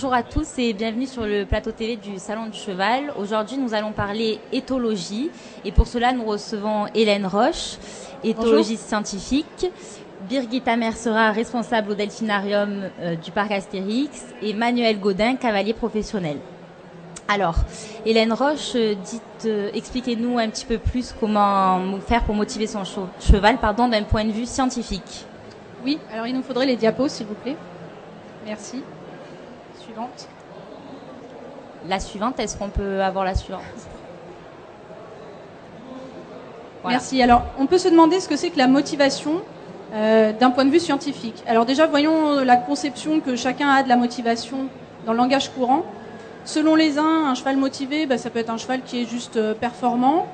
Bonjour à tous et bienvenue sur le plateau télé du Salon du Cheval. Aujourd'hui, nous allons parler éthologie et pour cela, nous recevons Hélène Roche, éthologiste scientifique, Birgitta Mersera, responsable au delphinarium du parc Astérix et Manuel Gaudin, cavalier professionnel. Alors, Hélène Roche, expliquez-nous un petit peu plus comment faire pour motiver son cheval d'un point de vue scientifique. Oui, alors il nous faudrait les diapos, s'il vous plaît. Merci. Suivante. La suivante, est-ce qu'on peut avoir la suivante? Voilà. Merci. Alors, on peut se demander ce que c'est que la motivation d'un point de vue scientifique. Alors déjà, voyons la conception que chacun a de la motivation dans le langage courant. Selon les uns, un cheval motivé, ça peut être un cheval qui est juste performant,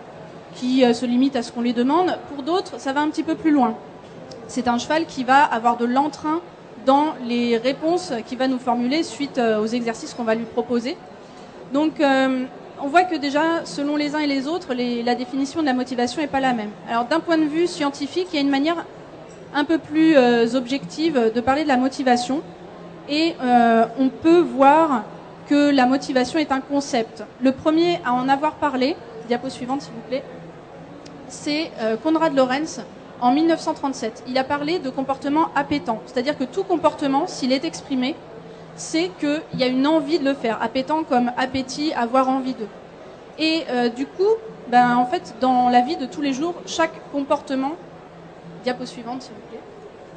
qui se limite à ce qu'on lui demande. Pour d'autres, ça va un petit peu plus loin. C'est un cheval qui va avoir de l'entrain dans les réponses qu'il va nous formuler suite aux exercices qu'on va lui proposer. Donc, on voit que déjà, selon les uns et les autres, la définition de la motivation n'est pas la même. Alors, d'un point de vue scientifique, il y a une manière un peu plus objective de parler de la motivation. Et on peut voir que la motivation est un concept. Le premier à en avoir parlé, diapo suivante s'il vous plaît, c'est Konrad Lorenz, en 1937. Il a parlé de comportement appétant, c'est-à-dire que tout comportement, s'il est exprimé, c'est qu'il y a une envie de le faire. Appétant comme appétit, avoir envie de. Et du coup, en fait, dans la vie de tous les jours, chaque comportement, diapo suivante s'il vous plaît,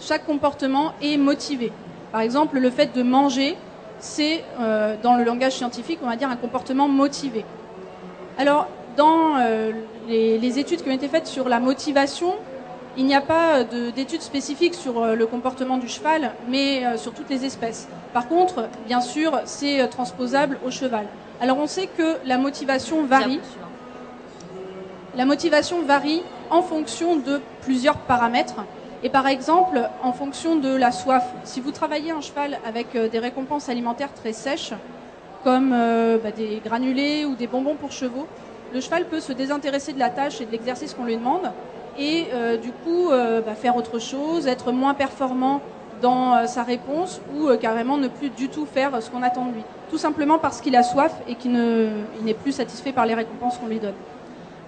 chaque comportement est motivé. Par exemple, le fait de manger, c'est, dans le langage scientifique, on va dire un comportement motivé. Alors, dans les études qui ont été faites sur la motivation, il n'y a pas d'études spécifiques sur le comportement du cheval, mais sur toutes les espèces. Par contre, bien sûr, c'est transposable au cheval. Alors, on sait que la motivation varie. La motivation varie en fonction de plusieurs paramètres. Et par exemple, en fonction de la soif. Si vous travaillez un cheval avec des récompenses alimentaires très sèches, comme des granulés ou des bonbons pour chevaux, le cheval peut se désintéresser de la tâche et de l'exercice qu'on lui demande et du coup faire autre chose, être moins performant dans sa réponse ou carrément ne plus du tout faire ce qu'on attend de lui. Tout simplement parce qu'il a soif et qu'il n'est plus satisfait par les récompenses qu'on lui donne.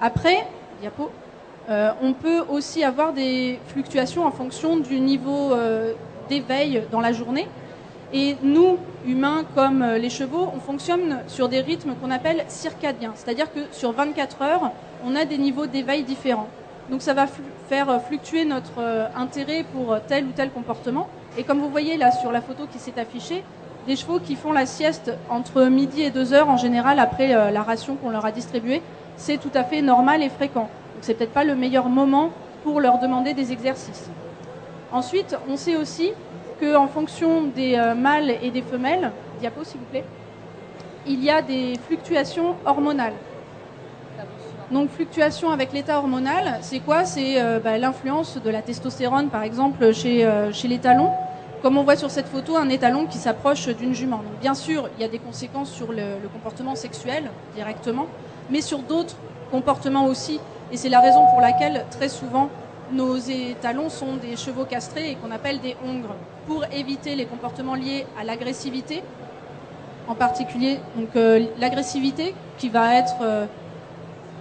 Après, diapo, on peut aussi avoir des fluctuations en fonction du niveau d'éveil dans la journée. Et nous, humains comme les chevaux, on fonctionne sur des rythmes qu'on appelle circadiens. C'est-à-dire que sur 24 heures, on a des niveaux d'éveil différents. Donc ça va faire fluctuer notre intérêt pour tel ou tel comportement. Et comme vous voyez là sur la photo qui s'est affichée, des chevaux qui font la sieste entre midi et 2 heures en général après la ration qu'on leur a distribuée, c'est tout à fait normal et fréquent. Donc c'est peut-être pas le meilleur moment pour leur demander des exercices. Ensuite, on sait aussi qu'en fonction des mâles et des femelles, diapo s'il vous plaît, il y a des fluctuations hormonales. Donc fluctuation avec l'état hormonal, c'est quoi? C'est l'influence de la testostérone par exemple chez l'étalon. Comme on voit sur cette photo, un étalon qui s'approche d'une jument. Donc bien sûr, il y a des conséquences sur le comportement sexuel directement, mais sur d'autres comportements aussi. Et c'est la raison pour laquelle très souvent nos étalons sont des chevaux castrés et qu'on appelle des hongres, pour éviter les comportements liés à l'agressivité, en particulier donc l'agressivité qui va être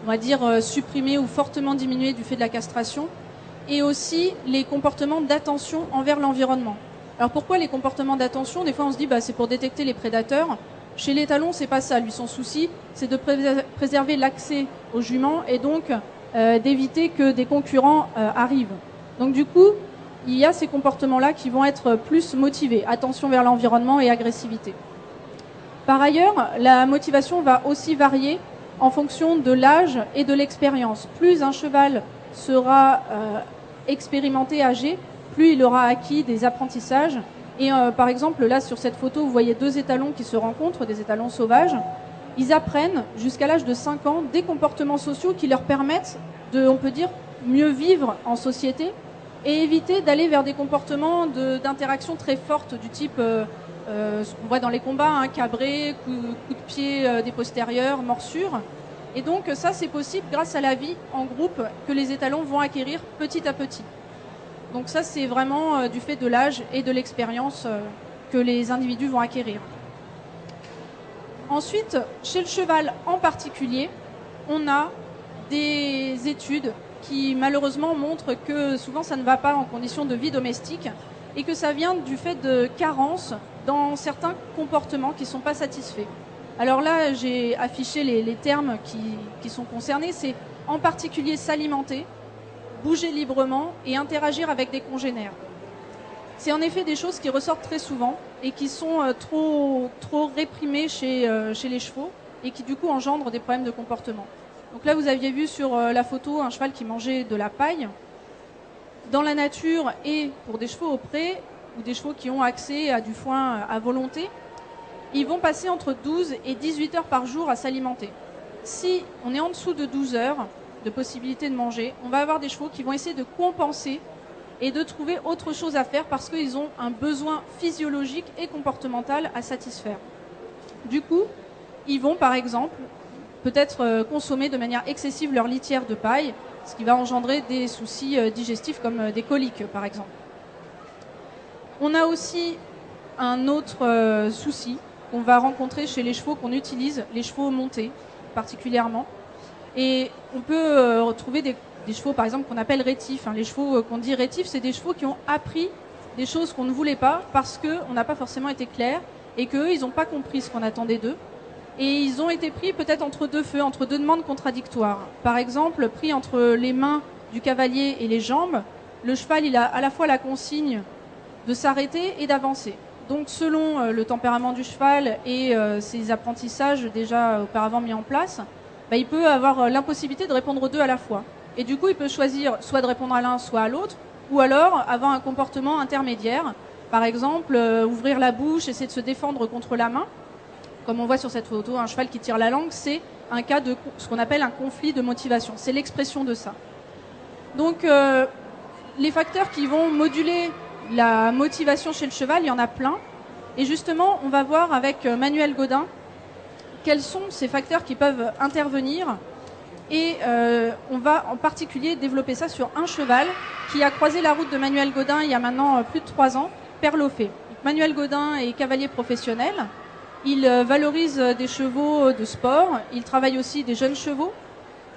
on va dire supprimée ou fortement diminuée du fait de la castration, et aussi les comportements d'attention envers l'environnement. Alors pourquoi les comportements d'attention? Des fois on se dit c'est pour détecter les prédateurs. Chez l'étalon, c'est pas ça. Lui, son souci, c'est de préserver l'accès aux juments et donc d'éviter que des concurrents arrivent. Donc du coup, il y a ces comportements-là qui vont être plus motivés. Attention vers l'environnement et agressivité. Par ailleurs, la motivation va aussi varier en fonction de l'âge et de l'expérience. Plus un cheval sera expérimenté, âgé, plus il aura acquis des apprentissages. Et par exemple, là, sur cette photo, vous voyez deux étalons qui se rencontrent, des étalons sauvages. Ils apprennent, jusqu'à l'âge de 5 ans, des comportements sociaux qui leur permettent de, on peut dire, mieux vivre en société et éviter d'aller vers des comportements d'interaction très fortes du type, ce qu'on voit dans les combats, cabré, coup de pied des postérieurs, morsures. Et donc ça, c'est possible grâce à la vie en groupe que les étalons vont acquérir petit à petit. Donc ça, c'est vraiment du fait de l'âge et de l'expérience que les individus vont acquérir. Ensuite, chez le cheval en particulier, on a des études qui malheureusement montrent que souvent ça ne va pas en conditions de vie domestique et que ça vient du fait de carences dans certains comportements qui ne sont pas satisfaits. Alors là, j'ai affiché les termes qui sont concernés, c'est en particulier s'alimenter, bouger librement et interagir avec des congénères. C'est en effet des choses qui ressortent très souvent et qui sont trop réprimées chez les chevaux et qui du coup engendrent des problèmes de comportement. Donc là, vous aviez vu sur la photo un cheval qui mangeait de la paille. Dans la nature et pour des chevaux au pré ou des chevaux qui ont accès à du foin à volonté, ils vont passer entre 12 et 18 heures par jour à s'alimenter. Si on est en dessous de 12 heures de possibilité de manger, on va avoir des chevaux qui vont essayer de compenser et de trouver autre chose à faire parce qu'ils ont un besoin physiologique et comportemental à satisfaire. Du coup, ils vont par exemple peut-être consommer de manière excessive leur litière de paille, ce qui va engendrer des soucis digestifs comme des coliques par exemple. On a aussi un autre souci qu'on va rencontrer chez les chevaux qu'on utilise, les chevaux montés particulièrement. Et on peut retrouver des chevaux par exemple qu'on appelle rétifs. Les chevaux qu'on dit rétifs, c'est des chevaux qui ont appris des choses qu'on ne voulait pas parce qu'on n'a pas forcément été clair et qu'eux, ils n'ont pas compris ce qu'on attendait d'eux. Et ils ont été pris peut-être entre deux feux, entre deux demandes contradictoires. Par exemple, pris entre les mains du cavalier et les jambes, le cheval, il a à la fois la consigne de s'arrêter et d'avancer. Donc selon le tempérament du cheval et ses apprentissages déjà auparavant mis en place, il peut avoir l'impossibilité de répondre aux deux à la fois. Et du coup, il peut choisir soit de répondre à l'un, soit à l'autre, ou alors avoir un comportement intermédiaire. Par exemple, ouvrir la bouche, essayer de se défendre contre la main. Comme on voit sur cette photo, un cheval qui tire la langue, c'est un cas de ce qu'on appelle un conflit de motivation. C'est l'expression de ça. Donc, les facteurs qui vont moduler la motivation chez le cheval, il y en a plein. Et justement, on va voir avec Manuel Godin quels sont ces facteurs qui peuvent intervenir. Et on va en particulier développer ça sur un cheval qui a croisé la route de Manuel Godin il y a maintenant plus de 3 ans, Perlofé. Manuel Godin est cavalier professionnel. Il valorise des chevaux de sport. Il travaille aussi des jeunes chevaux.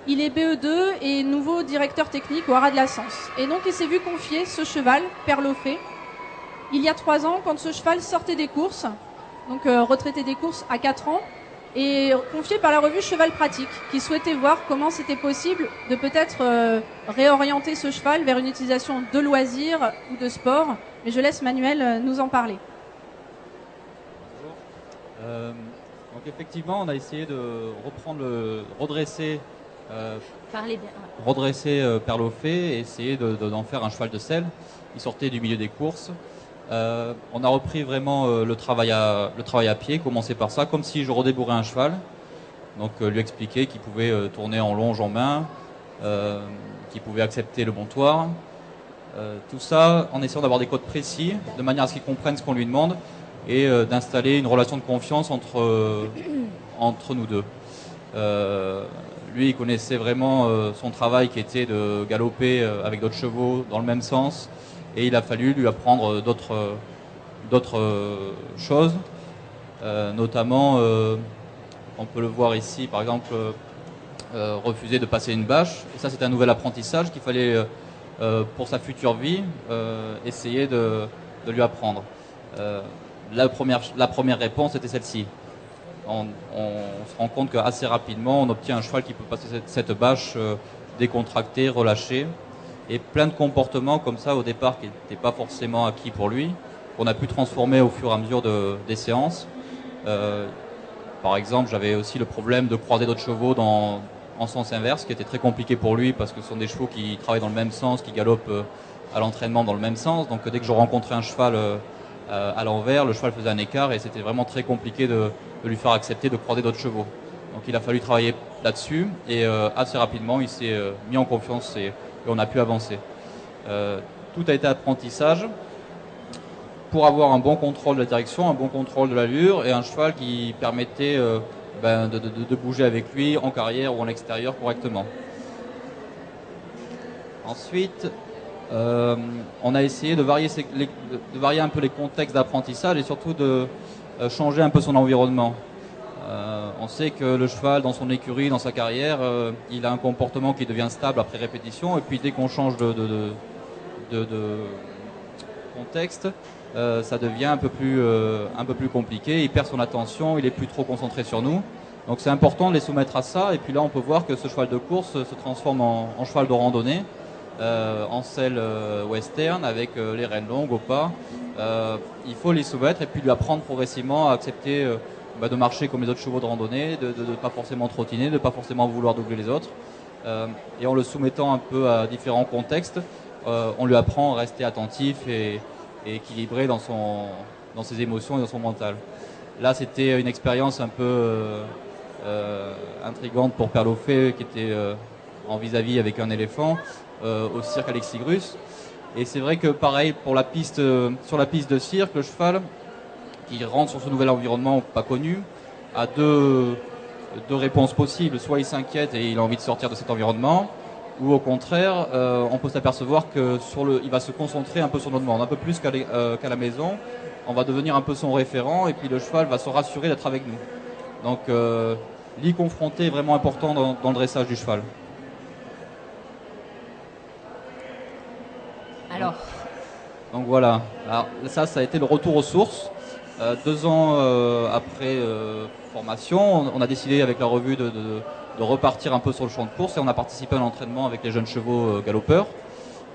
Il est BE2 et nouveau directeur technique au Haras de la Sens. Et donc il s'est vu confier ce cheval, Perlofé, il y a 3 ans, quand ce cheval sortait des courses, donc retraité des courses à 4 ans, et confié par la revue Cheval Pratique, qui souhaitait voir comment c'était possible de peut-être réorienter ce cheval vers une utilisation de loisirs ou de sport. Mais je laisse Manuel nous en parler. Bonjour. Donc effectivement, on a essayé de redresser Perlofé et essayer d'en faire un cheval de selle. Il sortait du milieu des courses. On a repris vraiment le travail à pied, commencer par ça, comme si je redébourrais un cheval. Donc lui expliquer qu'il pouvait tourner en longe en main, qu'il pouvait accepter le montoir. Tout ça en essayant d'avoir des codes précis, de manière à ce qu'il comprenne ce qu'on lui demande et d'installer une relation de confiance entre nous deux. Lui, il connaissait vraiment son travail qui était de galoper avec d'autres chevaux dans le même sens. Et il a fallu lui apprendre d'autres choses, notamment, on peut le voir ici, par exemple, refuser de passer une bâche. Et ça, c'est un nouvel apprentissage qu'il fallait, pour sa future vie, essayer de lui apprendre. La première réponse était celle-ci. On se rend compte qu'assez rapidement, on obtient un cheval qui peut passer cette bâche décontractée, relâchée. Et plein de comportements comme ça au départ qui n'étaient pas forcément acquis pour lui, qu'on a pu transformer au fur et à mesure des séances. Par exemple, j'avais aussi le problème de croiser d'autres chevaux en sens inverse, qui était très compliqué pour lui parce que ce sont des chevaux qui travaillent dans le même sens, qui galopent à l'entraînement dans le même sens. Donc dès que je rencontrais un cheval à l'envers, le cheval faisait un écart et c'était vraiment très compliqué de lui faire accepter de croiser d'autres chevaux. Donc il a fallu travailler là-dessus et assez rapidement il s'est mis en confiance et on a pu avancer. Tout a été apprentissage pour avoir un bon contrôle de la direction, un bon contrôle de l'allure et un cheval qui permettait de bouger avec lui en carrière ou en extérieur correctement. Ensuite, on a essayé de varier un peu les contextes d'apprentissage et surtout de changer un peu son environnement. On sait que le cheval, dans son écurie, dans sa carrière, il a un comportement qui devient stable après répétition, et puis dès qu'on change de contexte, ça devient un peu plus compliqué. Il perd son attention, il est plus trop concentré sur nous. Donc c'est important de les soumettre à ça. Et puis là, on peut voir que ce cheval de course se transforme en cheval de randonnée, en selle western, avec les rênes longues au pas. Il faut les soumettre et puis lui apprendre progressivement à accepter de marcher comme les autres chevaux de randonnée, de ne pas forcément trottiner, de ne pas forcément vouloir doubler les autres. Et en le soumettant un peu à différents contextes, on lui apprend à rester attentif et équilibré dans ses émotions et dans son mental. Là, c'était une expérience un peu intrigante pour Perlofé, qui était en vis-à-vis avec un éléphant au cirque Alexigrus. Et c'est vrai que pareil pour sur la piste de cirque, le cheval qui rentre sur ce nouvel environnement pas connu a deux réponses possibles. Soit il s'inquiète et il a envie de sortir de cet environnement, ou au contraire, on peut s'apercevoir que il va se concentrer un peu sur notre demande, un peu plus qu'à la maison. On va devenir un peu son référent, et puis le cheval va se rassurer d'être avec nous. Donc l'y confronter est vraiment important dans le dressage du cheval. Donc voilà. Alors, ça a été le retour aux sources. 2 ans après formation, on a décidé avec la revue de repartir un peu sur le champ de course, et on a participé à un entraînement avec les jeunes chevaux galopeurs.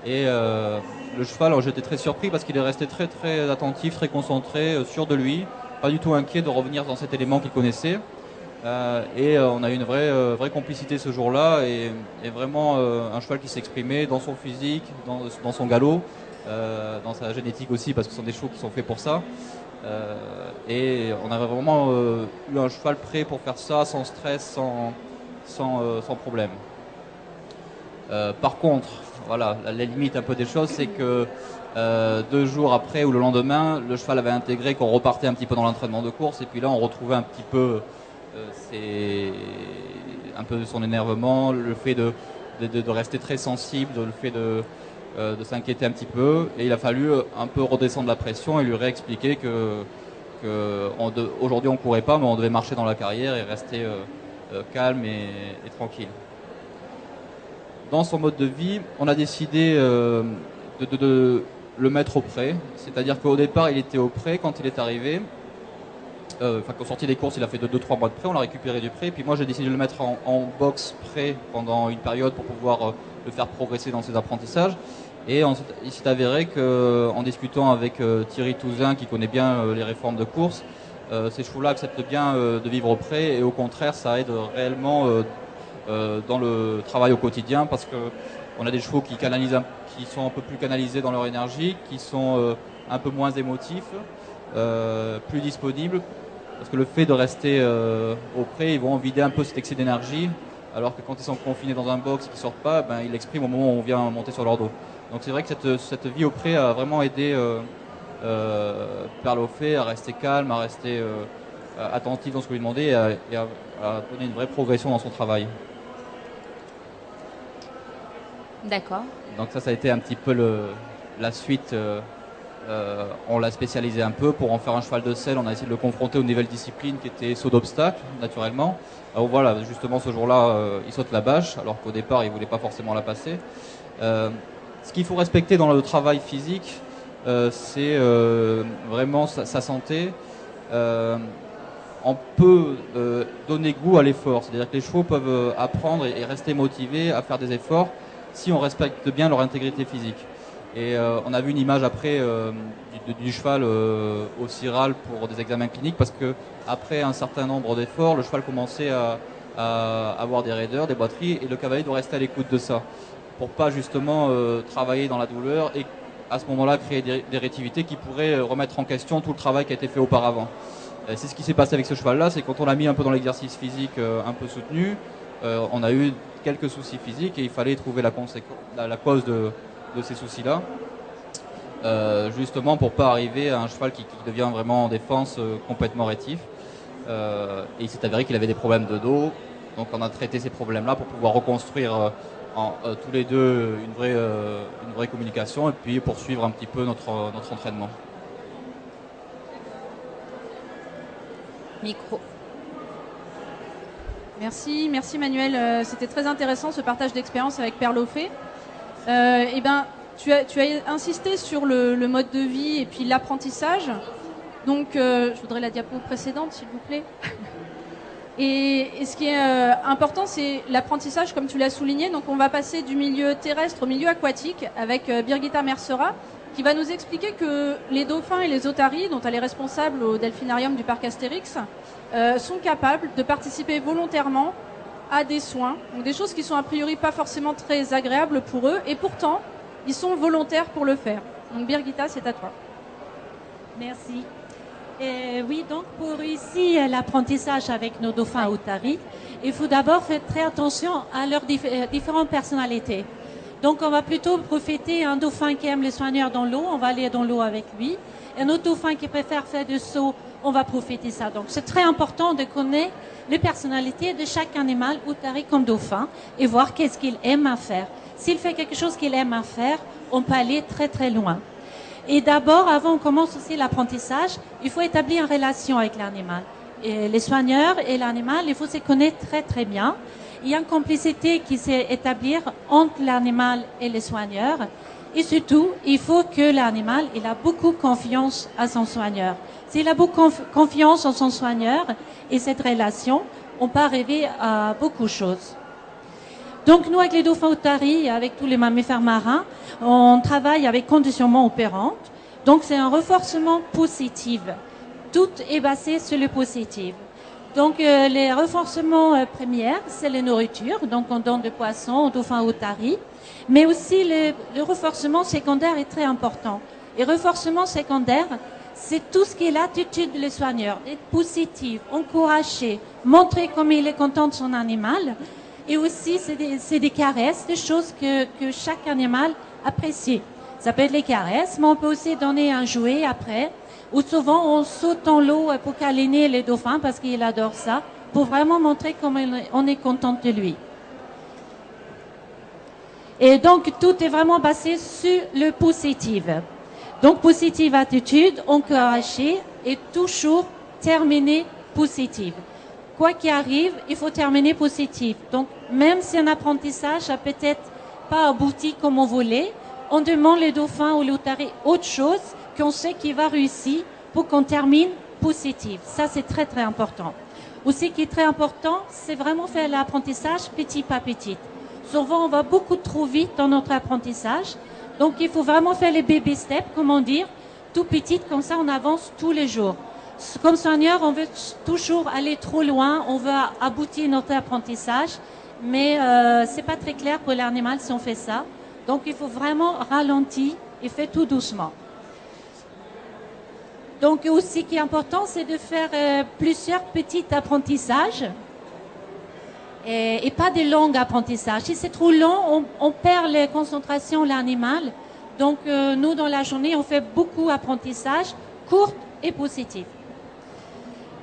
Et le cheval, alors j'étais très surpris parce qu'il est resté très très attentif, très concentré, sûr de lui, pas du tout inquiet de revenir dans cet élément qu'il connaissait. Et on a eu une vraie complicité ce jour-là, et vraiment un cheval qui s'exprimait dans son physique, dans son galop, dans sa génétique aussi, parce que ce sont des chevaux qui sont faits pour ça. Et on avait vraiment eu un cheval prêt pour faire ça sans stress, sans problème. Par contre, voilà, la limite un peu des choses, c'est que 2 jours après ou le lendemain, le cheval avait intégré qu'on repartait un petit peu dans l'entraînement de course, et puis là on retrouvait un petit peu un peu son énervement, le fait de rester très sensible, le fait de s'inquiéter un petit peu, et il a fallu un peu redescendre la pression et lui réexpliquer que aujourd'hui on courait pas, mais on devait marcher dans la carrière et rester calme et tranquille. Dans son mode de vie, on a décidé de le mettre au pré, c'est-à-dire qu'au départ il était au pré quand il est arrivé. Quand sorti des courses, il a fait 2-3 mois de pré, on l'a récupéré du pré, puis moi j'ai décidé de le mettre en box pré pendant une période pour pouvoir le faire progresser dans ses apprentissages. Et il s'est avéré qu'en discutant avec Thierry Touzin, qui connaît bien les réformes de course, ces chevaux-là acceptent bien de vivre au pré, et au contraire ça aide réellement dans le travail au quotidien, parce qu'on a des chevaux qui sont un peu plus canalisés dans leur énergie, qui sont un peu moins émotifs, plus disponibles, parce que le fait de rester au pré, ils vont vider un peu cet excès d'énergie, alors que quand ils sont confinés dans un box et qu'ils ne sortent pas, ils l'expriment au moment où on vient monter sur leur dos. Donc c'est vrai que cette vie au pré a vraiment aidé Perlofé à rester calme, à rester attentif dans ce qu'on lui demandait, et à donner une vraie progression dans son travail. D'accord. Donc ça a été un petit peu la suite. On l'a spécialisé un peu pour en faire un cheval de selle. On a essayé de le confronter aux nouvelles disciplines qui étaient saut d'obstacle, naturellement. Alors voilà, justement ce jour-là, il saute la bâche, alors qu'au départ il voulait pas forcément la passer. Ce qu'il faut respecter dans le travail physique, c'est vraiment sa santé. On peut donner goût à l'effort, c'est-à-dire que les chevaux peuvent apprendre et rester motivés à faire des efforts si on respecte bien leur intégrité physique. Et on a vu une image après du cheval au CIRAL pour des examens cliniques, parce que après un certain nombre d'efforts, le cheval commençait à avoir des raideurs, des boiteries, et le cavalier doit rester à l'écoute de ça, pour pas justement travailler dans la douleur et à ce moment-là créer des rétivités qui pourraient remettre en question tout le travail qui a été fait auparavant. C'est ce qui s'est passé avec ce cheval-là, c'est quand on l'a mis un peu dans l'exercice physique un peu soutenu, on a eu quelques soucis physiques, et il fallait trouver la cause de ces soucis-là, justement pour pas arriver à un cheval qui devient vraiment en défense complètement rétif. Et il s'est avéré qu'il avait des problèmes de dos, donc on a traité ces problèmes-là pour pouvoir reconstruire tous les deux une vraie communication, et puis poursuivre un petit peu notre entraînement. Micro. Merci Manuel. C'était très intéressant ce partage d'expérience avec Père Lofé. Tu as insisté sur le mode de vie et puis l'apprentissage. Donc, je voudrais la diapo précédente, s'il vous plaît. Et ce qui est important, c'est l'apprentissage, comme tu l'as souligné. Donc, on va passer du milieu terrestre au milieu aquatique avec Birgitta Mersera, qui va nous expliquer que les dauphins et les otaries, dont elle est responsable au delphinarium du parc Astérix, sont capables de participer volontairement à des soins, donc des choses qui sont a priori pas forcément très agréables pour eux, et pourtant, ils sont volontaires pour le faire. Donc Birgitta, c'est à toi. Merci. Oui, donc pour réussir l'apprentissage avec nos dauphins otaries, il faut d'abord faire très attention à leurs différentes personnalités. Donc on va plutôt profiter un dauphin qui aime les soigneurs dans l'eau, on va aller dans l'eau avec lui. Et un autre dauphin qui préfère faire du saut, on va profiter de ça. Donc c'est très important de connaître les personnalités de chaque animal, otari comme dauphin, et voir qu'est-ce qu'il aime à faire. S'il fait quelque chose qu'il aime à faire, on peut aller très très loin. Et d'abord, avant on commence aussi l'apprentissage, il faut établir une relation avec l'animal. Et les soigneurs et l'animal, il faut se connaître très très bien. Il y a une complicité qui s'est établie entre l'animal et les soigneurs. Et surtout, il faut que l'animal il a beaucoup confiance à son soigneur. S'il a beaucoup confiance en son soigneur et cette relation, on peut arriver à beaucoup de choses. Donc nous, avec les dauphins otaries, avec tous les mammifères marins, on travaille avec conditionnement opérante. Donc c'est un renforcement positif. Tout est basé sur le positif. Donc les renforcements premiers, c'est les nourritures. Donc on donne des poissons aux dauphins otaries. Mais aussi le renforcement secondaire est très important. Et renforcement secondaire, c'est tout ce qui est l'attitude des soigneurs. Être positif, encourager, montrer comme il est content de son animal. Et aussi, c'est des caresses, des choses que chaque animal apprécie. Ça peut être les caresses, mais on peut aussi donner un jouet après. Ou souvent, on saute dans l'eau pour câliner les dauphins parce qu'il adore ça, pour vraiment montrer comment on est content de lui. Et donc, tout est vraiment basé sur le positif. Donc, positive attitude, encourager et toujours terminer positif. Quoi qu'il arrive, il faut terminer positif. Donc, même si un apprentissage n'a peut-être pas abouti comme on voulait, on demande les dauphins ou l'otarie autre chose qu'on sait qu'il va réussir pour qu'on termine positif. Ça, c'est très, très important. Aussi, ce qui est très important, c'est vraiment faire l'apprentissage petit par petit. Souvent, on va beaucoup trop vite dans notre apprentissage. Donc, il faut vraiment faire les baby steps, comment dire, tout petit, comme ça, on avance tous les jours. Comme soigneur, on veut toujours aller trop loin, on veut aboutir notre apprentissage, mais c'est pas très clair pour l'animal si on fait ça. Donc, il faut vraiment ralentir et faire tout doucement. Donc, aussi, ce qui est important, c'est de faire plusieurs petits apprentissages et pas des longs apprentissages. Si c'est trop long, on perd la concentration de l'animal. Donc, nous, dans la journée, on fait beaucoup d'apprentissage court et positif.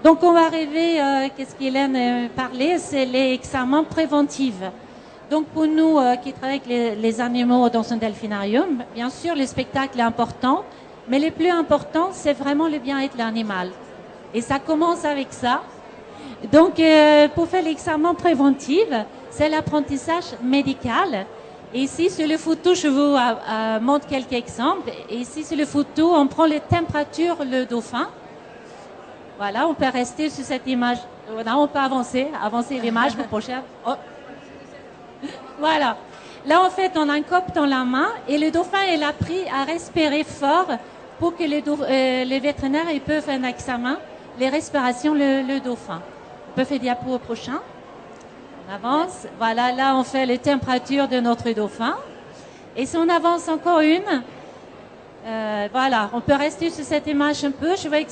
Donc, on va arriver, qu'est-ce qu'Hélène parlait, c'est les examens préventifs. Donc, pour nous qui travaillons avec les animaux dans un delphinarium, bien sûr, le spectacle est important, mais le plus important, c'est vraiment le bien-être de l'animal. Et ça commence avec ça. Donc, pour faire l'examen préventif, c'est l'apprentissage médical. Et ici, sur les photos, je vous montre quelques exemples. Et ici, sur les photos, on prend les températures, le dauphin. Voilà, on peut rester sur cette image. Voilà, on peut avancer l'image pour prochaine. Oh. Voilà. Là, en fait, on a un cope dans la main et le dauphin, il a appris à respirer fort pour que les vétérinaires ils peuvent faire un examen, les respirations, le dauphin. On peut faire diapo au prochain. On avance. Voilà, là, on fait les températures de notre dauphin. Et si on avance encore une, voilà, on peut rester sur cette image un peu. Je vais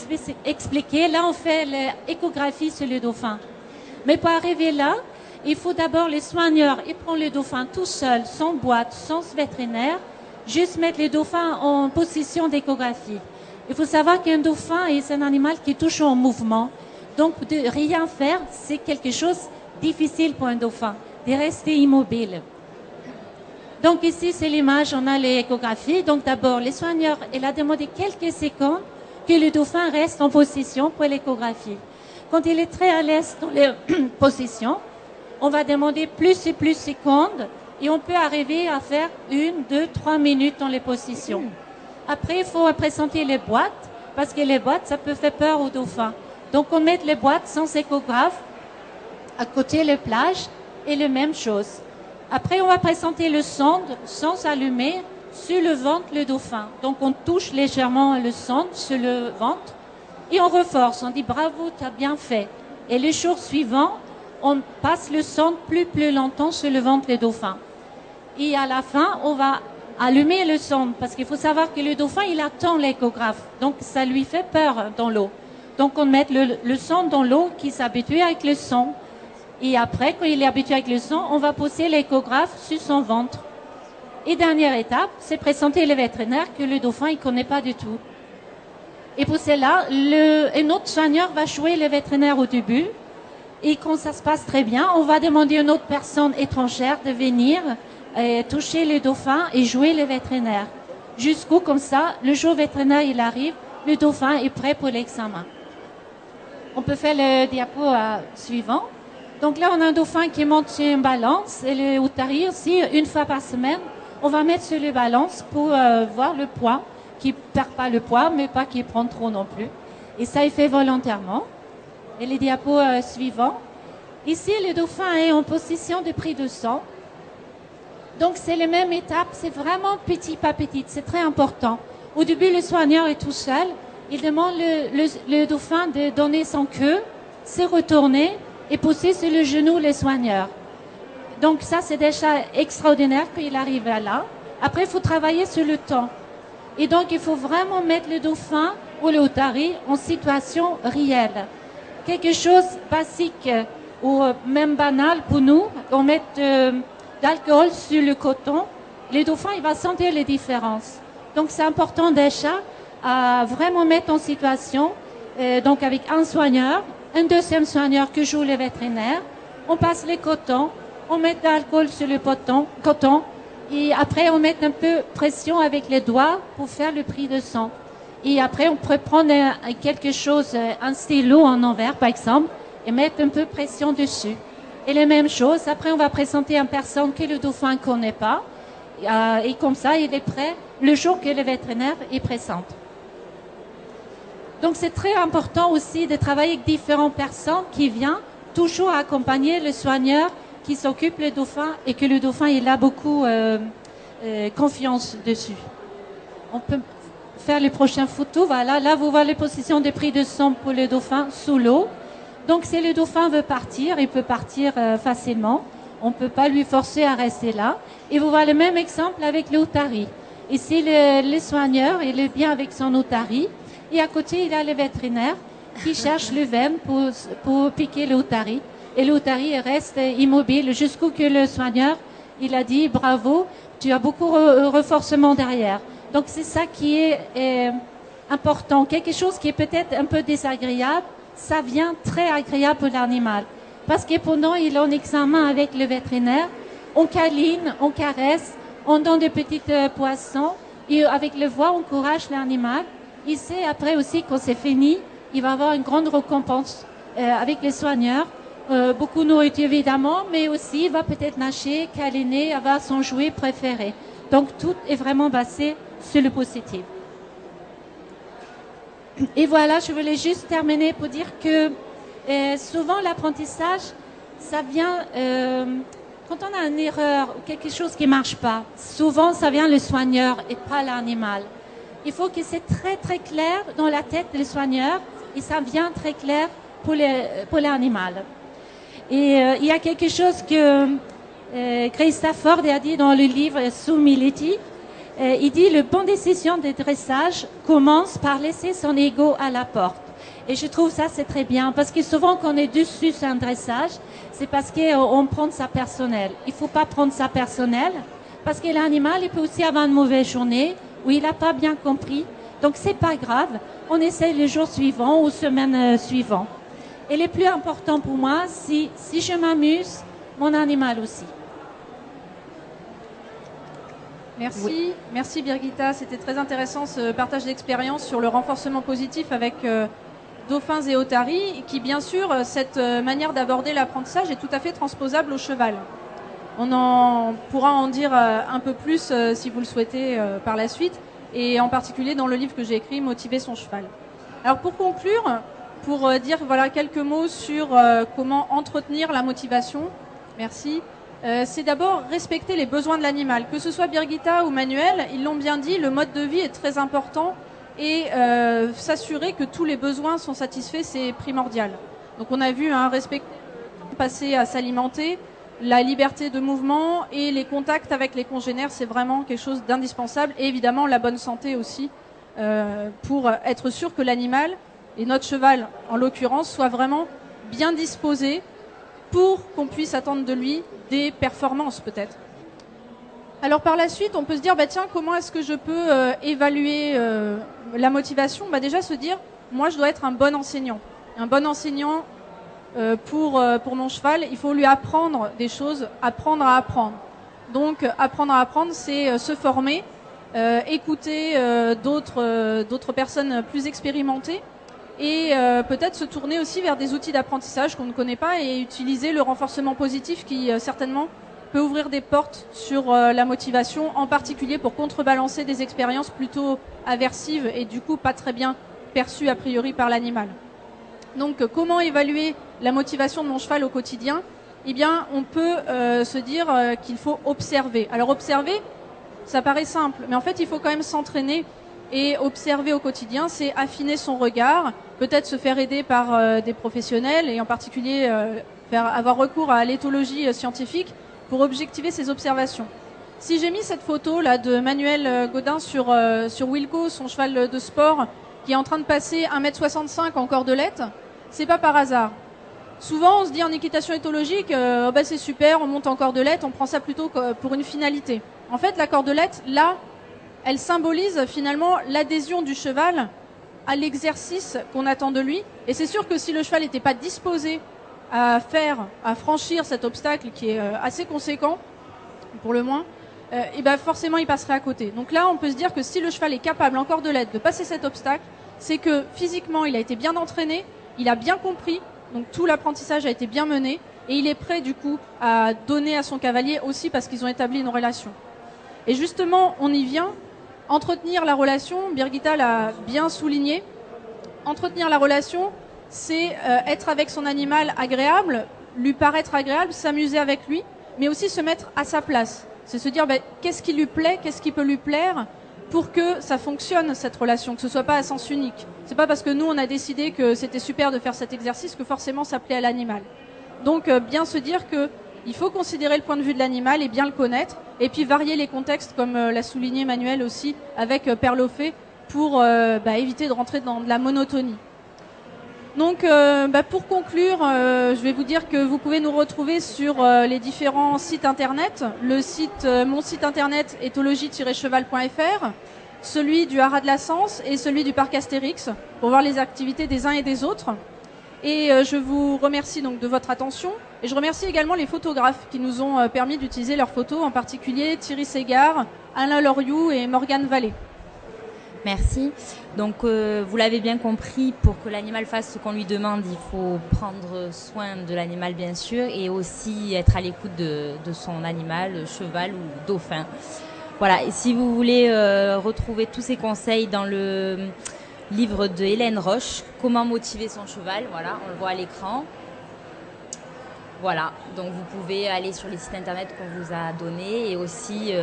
expliquer. Là, on fait l'échographie sur le dauphin. Mais pour arriver là, il faut d'abord les soigneurs. Ils prennent le dauphin tout seul, sans boîte, sans vétérinaire, juste mettre les dauphins en position d'échographie. Il faut savoir qu'un dauphin est un animal qui est toujours en mouvement. Donc, de rien faire, c'est quelque chose de difficile pour un dauphin, de rester immobile. Donc ici, c'est l'image, on a l'échographie. Donc d'abord, les soigneurs, il a demandé quelques secondes que le dauphin reste en position pour l'échographie. Quand il est très à l'aise dans les positions, on va demander plus et plus de secondes et on peut arriver à faire 1, 2, 3 minutes dans les positions. Après, il faut présenter les boîtes parce que les boîtes, ça peut faire peur aux dauphins. Donc, on met les boîtes sans échographe à côté les plages et la même chose. Après, on va présenter le sonde sans allumer sur le ventre le dauphin. Donc, on touche légèrement le sonde sur le ventre et on reforce. On dit bravo, tu as bien fait. Et le jour suivant, on passe le sonde plus longtemps sur le ventre du dauphin. Et à la fin, on va allumer le sonde parce qu'il faut savoir que le dauphin, il attend l'échographe. Donc, ça lui fait peur dans l'eau. Donc, on met le sonde dans l'eau qui s'habitue avec le son. Et après, quand il est habitué avec le son, on va poser l'échographe sur son ventre. Et dernière étape, c'est présenter le vétérinaire que le dauphin, il ne connaît pas du tout. Et pour cela, un autre soigneur va jouer le vétérinaire au début. Et quand ça se passe très bien, on va demander à une autre personne étrangère de venir toucher le dauphin et jouer le vétérinaire. Jusqu'où, comme ça, le jour vétérinaire, il arrive, le dauphin est prêt pour l'examen. On peut faire le diapo suivant. Donc là, on a un dauphin qui monte sur une balance et le outari aussi, une fois par semaine, on va mettre sur les balances pour voir le poids, qui ne perd pas le poids, mais pas qu'il prend trop non plus. Et ça, il fait volontairement. Et les diapos suivants. Ici, le dauphin est en position de prise de sang. Donc, c'est les mêmes étapes. C'est vraiment petit pas petit. C'est très important. Au début, le soigneur est tout seul. Il demande le dauphin de donner son queue, se retourner et pousser sur le genou le soigneur. Donc, ça, c'est déjà extraordinaire qu'il arrive à là. Après, il faut travailler sur le temps. Et donc, il faut vraiment mettre le dauphin ou le outari en situation réelle. Quelque chose basique ou même banal pour nous, on met d'alcool sur le coton, le dauphin il va sentir les différences. Donc c'est important déjà à vraiment mettre en situation, donc avec un soigneur, un deuxième soigneur que joue le vétérinaire, on passe les cotons, on met de l'alcool sur le coton et après on met un peu pression avec les doigts pour faire le prise de sang. Et après, on peut prendre quelque chose, un stylo en envers, par exemple, et mettre un peu de pression dessus. Et la même chose, après, on va présenter une personne que le dauphin ne connaît pas. Et comme ça, il est prêt le jour que le vétérinaire est présent. Donc, c'est très important aussi de travailler avec différentes personnes qui viennent toujours accompagner le soigneur qui s'occupe du dauphin et que le dauphin, il a beaucoup confiance dessus. On peut faire les prochaines photos. Voilà, là vous voyez les positions de prise de sang pour le dauphin sous l'eau. Donc si le dauphin veut partir, il peut partir facilement. On ne peut pas lui forcer à rester là. Et vous voyez le même exemple avec l'outari. Ici le soigneur, il est bien avec son outari. Et à côté, il a le vétérinaire qui cherche le veine pour piquer l'outari. Et l'outari reste immobile jusqu'au que le soigneur, il a dit bravo, tu as beaucoup de renforcement derrière. Donc c'est ça qui est important. Quelque chose qui est peut-être un peu désagréable, ça vient très agréable pour l'animal. Parce que pendant il est en examen avec le vétérinaire, on câline, on caresse, on donne des petits poissons et avec le voix on encourage l'animal. Il sait après aussi quand c'est fini, il va avoir une grande récompense avec les soigneurs. Beaucoup de nourriture évidemment, mais aussi il va peut-être nager, câliner, avoir son jouet préféré. Donc tout est vraiment basé sur le positif. Et voilà, je voulais juste terminer pour dire que souvent l'apprentissage, ça vient quand on a une erreur ou quelque chose qui ne marche pas. Souvent, ça vient le soigneur et pas l'animal. Il faut que c'est très très clair dans la tête du soigneur et ça vient très clair pour l'animal. Et il y a quelque chose que Gray Stafford a dit dans le livre Humility. Il dit le bon décision de dressage commence par laisser son ego à la porte. Et je trouve ça c'est très bien parce que souvent quand on est dessus sur un dressage, c'est parce qu'on prend ça personnel. Il faut pas prendre ça personnel parce que l'animal il peut aussi avoir une mauvaise journée où il n'a pas bien compris. Donc c'est pas grave. On essaie les jours suivants ou semaines suivantes. Et le plus important pour moi, si je m'amuse, mon animal aussi. Merci, Oui. Merci Birgitta. C'était très intéressant ce partage d'expérience sur le renforcement positif avec dauphins et otaries, qui bien sûr, cette manière d'aborder l'apprentissage est tout à fait transposable au cheval. On pourra en dire un peu plus si vous le souhaitez par la suite, et en particulier dans le livre que j'ai écrit, Motiver son cheval. Alors pour conclure, pour dire voilà quelques mots sur comment entretenir la motivation, merci. C'est d'abord respecter les besoins de l'animal. Que ce soit Birgitta ou Manuel, ils l'ont bien dit, le mode de vie est très important et s'assurer que tous les besoins sont satisfaits, c'est primordial. Donc on a vu respecter le temps passé à s'alimenter, la liberté de mouvement et les contacts avec les congénères, c'est vraiment quelque chose d'indispensable. Et évidemment la bonne santé aussi, pour être sûr que l'animal, et notre cheval en l'occurrence, soit vraiment bien disposé pour qu'on puisse attendre de lui des performances peut-être. Alors par la suite, on peut se dire, tiens, comment est-ce que je peux évaluer la motivation ? Déjà se dire, moi je dois être un bon enseignant. Un bon enseignant pour mon cheval, il faut lui apprendre des choses, apprendre à apprendre. Donc apprendre à apprendre, c'est se former, écouter d'autres personnes plus expérimentées, et peut-être se tourner aussi vers des outils d'apprentissage qu'on ne connaît pas et utiliser le renforcement positif qui certainement peut ouvrir des portes sur la motivation, en particulier pour contrebalancer des expériences plutôt aversives et du coup pas très bien perçues a priori par l'animal. Donc comment évaluer la motivation de mon cheval au quotidien ? Eh bien on peut se dire qu'il faut observer. Alors observer, ça paraît simple, mais en fait il faut quand même s'entraîner. Et observer au quotidien, c'est affiner son regard, peut-être se faire aider par des professionnels et en particulier avoir recours à l'éthologie scientifique pour objectiver ses observations. Si j'ai mis cette photo là de Manuel Godin sur Wilco, son cheval de sport, qui est en train de passer 1m65 en cordelette, c'est pas par hasard. Souvent on se dit en équitation éthologique, c'est super, on monte en cordelette, on prend ça plutôt pour une finalité. En fait la cordelette, là, elle symbolise finalement l'adhésion du cheval à l'exercice qu'on attend de lui. Et c'est sûr que si le cheval n'était pas disposé à franchir cet obstacle qui est assez conséquent, pour le moins, forcément il passerait à côté. Donc là, on peut se dire que si le cheval est capable en cordelette de passer cet obstacle, c'est que physiquement il a été bien entraîné, il a bien compris, donc tout l'apprentissage a été bien mené, et il est prêt du coup à donner à son cavalier aussi parce qu'ils ont établi une relation. Et justement, on y vient. Entretenir la relation, Birgitta l'a bien souligné, entretenir la relation, c'est être avec son animal agréable, lui paraître agréable, s'amuser avec lui, mais aussi se mettre à sa place. C'est se dire qu'est-ce qui lui plaît, qu'est-ce qui peut lui plaire pour que ça fonctionne cette relation, que ce soit pas à sens unique. C'est pas parce que nous on a décidé que c'était super de faire cet exercice que forcément ça plaît à l'animal. Donc bien se dire que il faut considérer le point de vue de l'animal et bien le connaître, et puis varier les contextes, comme l'a souligné Manuel aussi, avec Perlofé, pour éviter de rentrer dans de la monotonie. Donc, pour conclure, je vais vous dire que vous pouvez nous retrouver sur les différents sites internet. Mon site internet éthologie-cheval.fr, celui du Haras de la Sens et celui du Parc Astérix, pour voir les activités des uns et des autres. Et je vous remercie donc de votre attention. Et je remercie également les photographes qui nous ont permis d'utiliser leurs photos, en particulier Thierry Ségard, Alain Loriou et Morgane Vallée. Merci. Donc vous l'avez bien compris, pour que l'animal fasse ce qu'on lui demande, il faut prendre soin de l'animal bien sûr, et aussi être à l'écoute de son animal, cheval ou dauphin. Voilà, et si vous voulez retrouver tous ces conseils dans le livre de Hélène Roche, Comment motiver son cheval, voilà, on le voit à l'écran. Voilà, donc vous pouvez aller sur les sites internet qu'on vous a donnés et aussi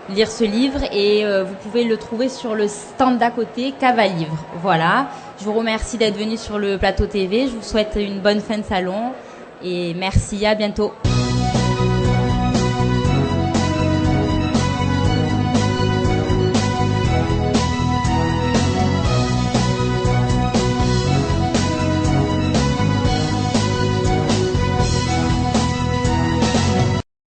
lire ce livre, et vous pouvez le trouver sur le stand d'à côté, Cava Livre. Voilà, je vous remercie d'être venu sur le plateau TV, je vous souhaite une bonne fin de salon et merci, à bientôt.